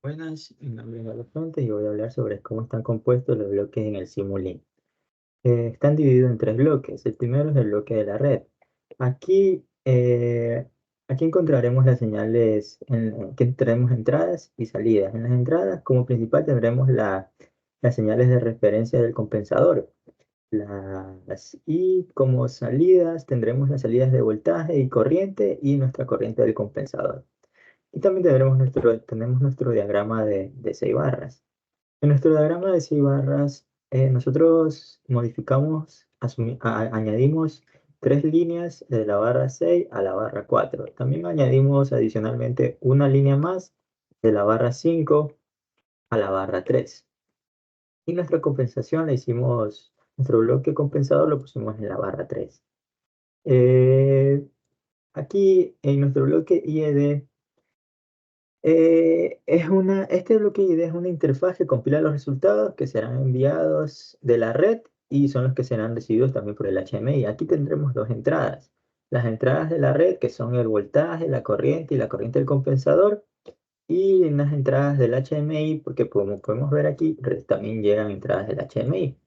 Buenas, mi nombre es Eduardo Fuentes y voy a hablar sobre cómo están compuestos los bloques en el Simulink. Están divididos en tres bloques. El primero es el bloque de la red. Aquí, aquí encontraremos las señales que tenemos entradas y salidas. En las entradas, como principal, tendremos las señales de referencia del compensador. Y como salidas, tendremos las salidas de voltaje y corriente y nuestra corriente del compensador. Y también tenemos nuestro diagrama de 6 barras. En nuestro diagrama de 6 barras, nosotros modificamos, añadimos 3 líneas de la barra 6 a la barra 4. También añadimos adicionalmente una línea más de la barra 5 a la barra 3. Y nuestra compensación nuestro bloque compensador lo pusimos en la barra 3. Aquí en nuestro bloque IED, este bloque ID es una interfaz que compila los resultados que serán enviados de la red y son los que serán recibidos también por el HMI. Aquí tendremos dos entradas. Las entradas de la red, que son el voltaje, la corriente y la corriente del compensador. Y las entradas del HMI, porque como podemos ver aquí, también llegan entradas del HMI.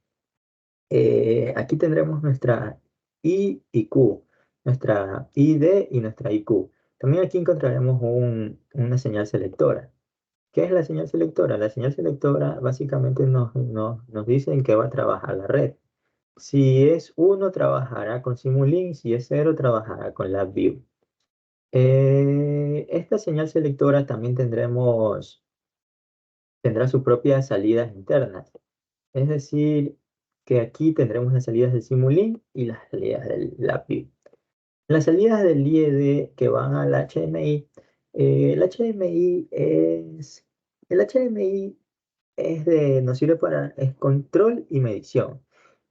Aquí tendremos nuestra I y Q, nuestra ID y nuestra IQ. También aquí encontraremos una señal selectora. ¿Qué es la señal selectora? La señal selectora básicamente nos dice en qué va a trabajar la red. Si es 1, trabajará con Simulink; si es 0, trabajará con LabVIEW. Esta señal selectora también tendrá sus propias salidas internas. Es decir, que aquí tendremos las salidas del Simulink y las salidas del LabVIEW. Las salidas del IED que van al HMI, el HMI nos sirve es control y medición.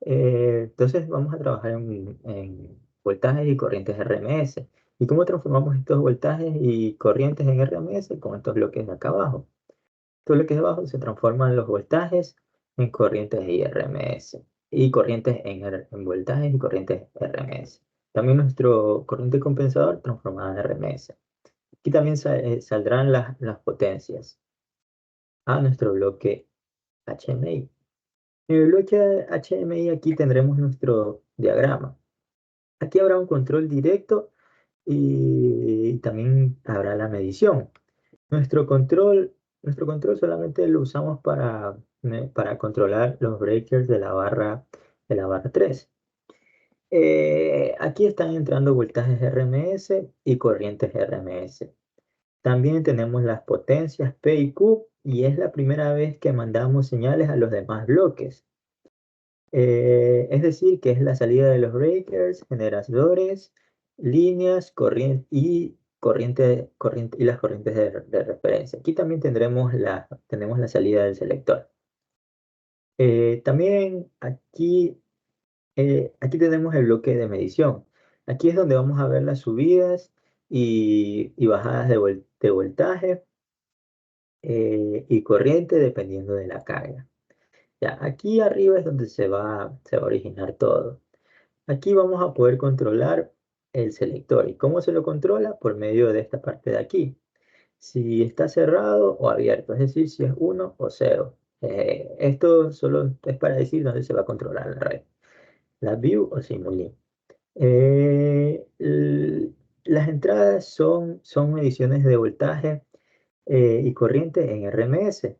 Entonces vamos a trabajar en voltajes y corrientes RMS. ¿Y cómo transformamos estos voltajes y corrientes en RMS? Con estos bloques de acá abajo. Estos bloques de abajo se transforman los voltajes en corrientes y RMS. Y corrientes en voltajes y corrientes RMS. También nuestro corriente compensador transformada en RMS. Aquí también saldrán las potencias a nuestro bloque HMI. En el bloque HMI aquí tendremos nuestro diagrama. Aquí habrá un control directo y también habrá la medición. Nuestro control solamente lo usamos para controlar los breakers de la barra 3. Aquí están entrando voltajes RMS y corrientes RMS. También tenemos las potencias P y Q y es la primera vez que mandamos señales a los demás bloques. Es decir, que es la salida de los breakers, generadores, líneas, corriente y las corrientes de referencia. Aquí también tenemos la salida del selector. También aquí tenemos el bloque de medición. Aquí es donde vamos a ver las subidas y bajadas de voltaje y corriente dependiendo de la carga. Ya, aquí arriba es donde se va a originar todo. Aquí vamos a poder controlar el selector. ¿Y cómo se lo controla? Por medio de esta parte de aquí. Si está cerrado o abierto, es decir, si es 1 o 0. Esto solo es para decir dónde se va a controlar la red. La View o Simulink. Las entradas son mediciones de voltaje y corriente en RMS.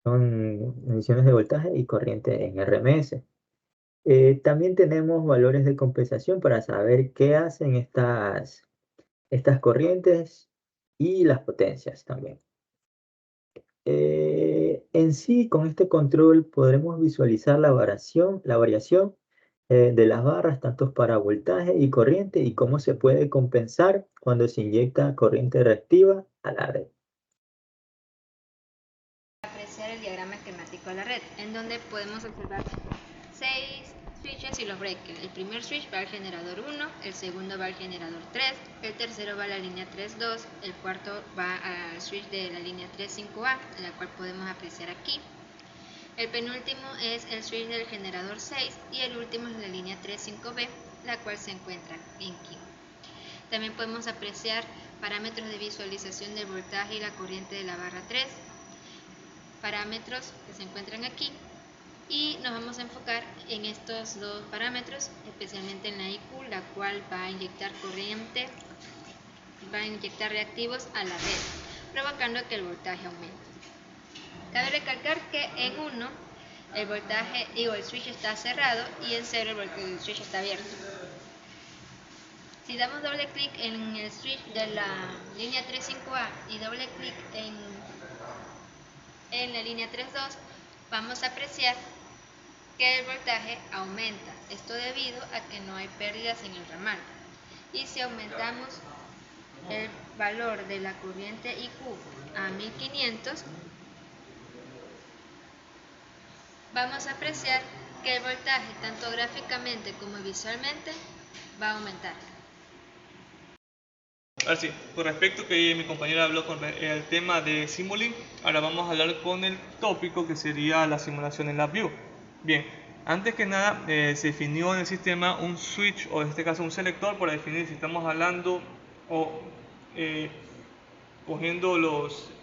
Son mediciones de voltaje y corriente en RMS. También tenemos valores de compensación para saber qué hacen estas corrientes y las potencias también. En sí, con este control podremos visualizar la variación de las barras, tanto para voltaje y corriente, y cómo se puede compensar cuando se inyecta corriente reactiva a la red. Apreciar el diagrama esquemático de la red, en donde podemos observar 6 switches y los breakers. El primer switch va al generador 1, el segundo va al generador 3, el tercero va a la línea 3.2, el cuarto va al switch de la línea 3.5A, la cual podemos apreciar aquí. El penúltimo es el switch del generador 6 y el último es la línea 3.5B, la cual se encuentra en Q. También podemos apreciar parámetros de visualización del voltaje y la corriente de la barra 3, parámetros que se encuentran aquí y nos vamos a enfocar en estos dos parámetros, especialmente en la IQ, la cual va a inyectar corriente, va a inyectar reactivos a la red, provocando que el voltaje aumente. Cabe recalcar que en 1 el voltaje, el switch está cerrado y en 0 el switch está abierto. Si damos doble clic en el switch de la línea 3.5A y doble clic en la línea 3.2, vamos a apreciar que el voltaje aumenta. Esto debido a que no hay pérdidas en el ramal. Y si aumentamos el valor de la corriente IQ a 1500, vamos a apreciar que el voltaje, tanto gráficamente como visualmente, va a aumentar. Ahora sí, con respecto que mi compañera habló con el tema de Simulink, ahora vamos a hablar con el tópico que sería la simulación en LabVIEW. Bien, antes que nada se definió en el sistema un switch, o en este caso un selector, para definir si estamos hablando o cogiendo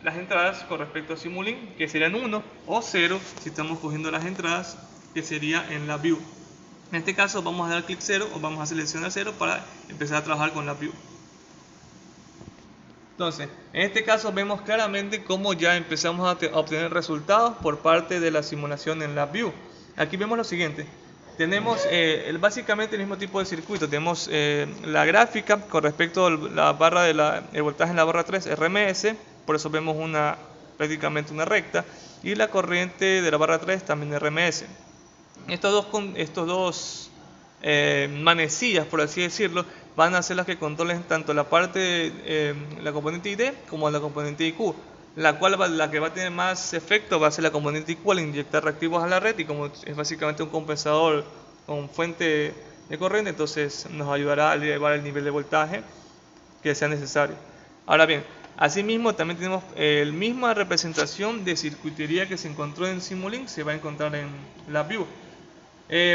las entradas con respecto a Simulink, que serían 1 o 0 si estamos cogiendo las entradas, que sería en LabVIEW. En este caso vamos a dar clic 0 o vamos a seleccionar 0 para empezar a trabajar con LabVIEW. Entonces, en este caso vemos claramente cómo ya empezamos a obtener resultados por parte de la simulación en LabVIEW. Aquí vemos lo siguiente. Tenemos básicamente el mismo tipo de circuito. Tenemos la gráfica con respecto a la barra el voltaje en la barra 3 RMS, por eso vemos prácticamente una recta, y la corriente de la barra 3 también RMS. Estos dos manecillas, por así decirlo, van a ser las que controlen tanto la parte la componente ID como la componente IQ, la que va a tener más efecto va a ser la componente IQ al inyectar reactivos a la red, y como es básicamente un compensador con fuente de corriente, entonces nos ayudará a elevar el nivel de voltaje que sea necesario. Ahora bien, asimismo también tenemos la misma representación de circuitería que se encontró en Simulink, se va a encontrar en LabVIEW.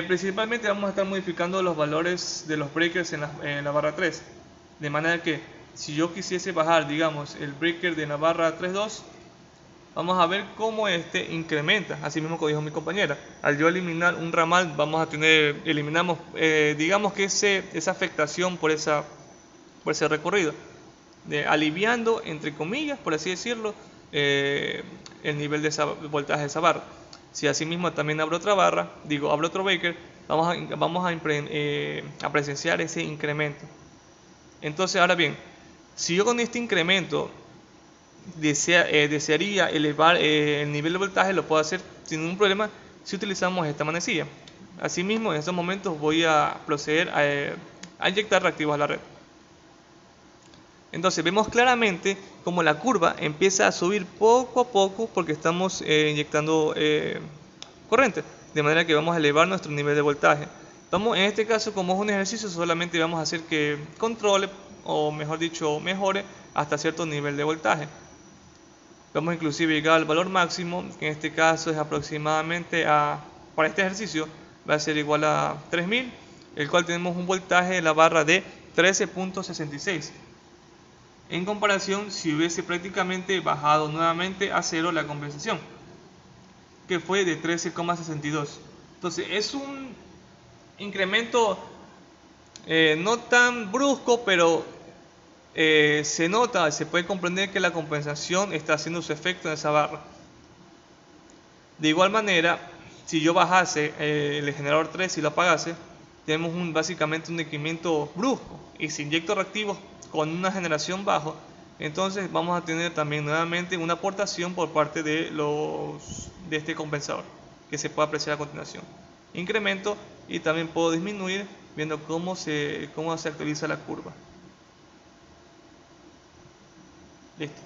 Principalmente vamos a estar modificando los valores de los breakers en la barra 3, de manera que si yo quisiese bajar, digamos, el breaker de la barra 3.2, vamos a ver cómo este incrementa, así mismo como dijo mi compañera. Al yo eliminar un ramal, eliminamos, digamos que esa afectación por ese recorrido, aliviando, entre comillas, por así decirlo, el nivel de voltaje de esa barra. Si asimismo también abro otra barra, abro otro breaker, vamos a presenciar ese incremento. Entonces, ahora bien, si yo con este incremento desearía elevar el nivel de voltaje, lo puedo hacer sin ningún problema si utilizamos esta manecilla. Asimismo, en estos momentos voy a proceder a inyectar reactivos a la red. Entonces vemos claramente como la curva empieza a subir poco a poco porque estamos inyectando corriente, de manera que vamos a elevar nuestro nivel de voltaje. En este caso, como es un ejercicio, solamente vamos a hacer que controle, o mejor dicho, mejore hasta cierto nivel de voltaje. Vamos inclusive a llegar al valor máximo, que en este caso es aproximadamente para este ejercicio va a ser igual a 3000, el cual tenemos un voltaje de la barra de 13.66. En comparación, si hubiese prácticamente bajado nuevamente a 0 la compensación, que fue de 13,62. Entonces es un incremento no tan brusco, pero se nota, se puede comprender que la compensación está haciendo su efecto en esa barra. De igual manera, si yo bajase el generador 3 y lo apagase, tenemos básicamente un decremento brusco, y si inyecto reactivos con una generación bajo, entonces vamos a tener también nuevamente una aportación por parte de este compensador, que se puede apreciar a continuación. Incremento y también puedo disminuir viendo cómo se actualiza la curva. Listo.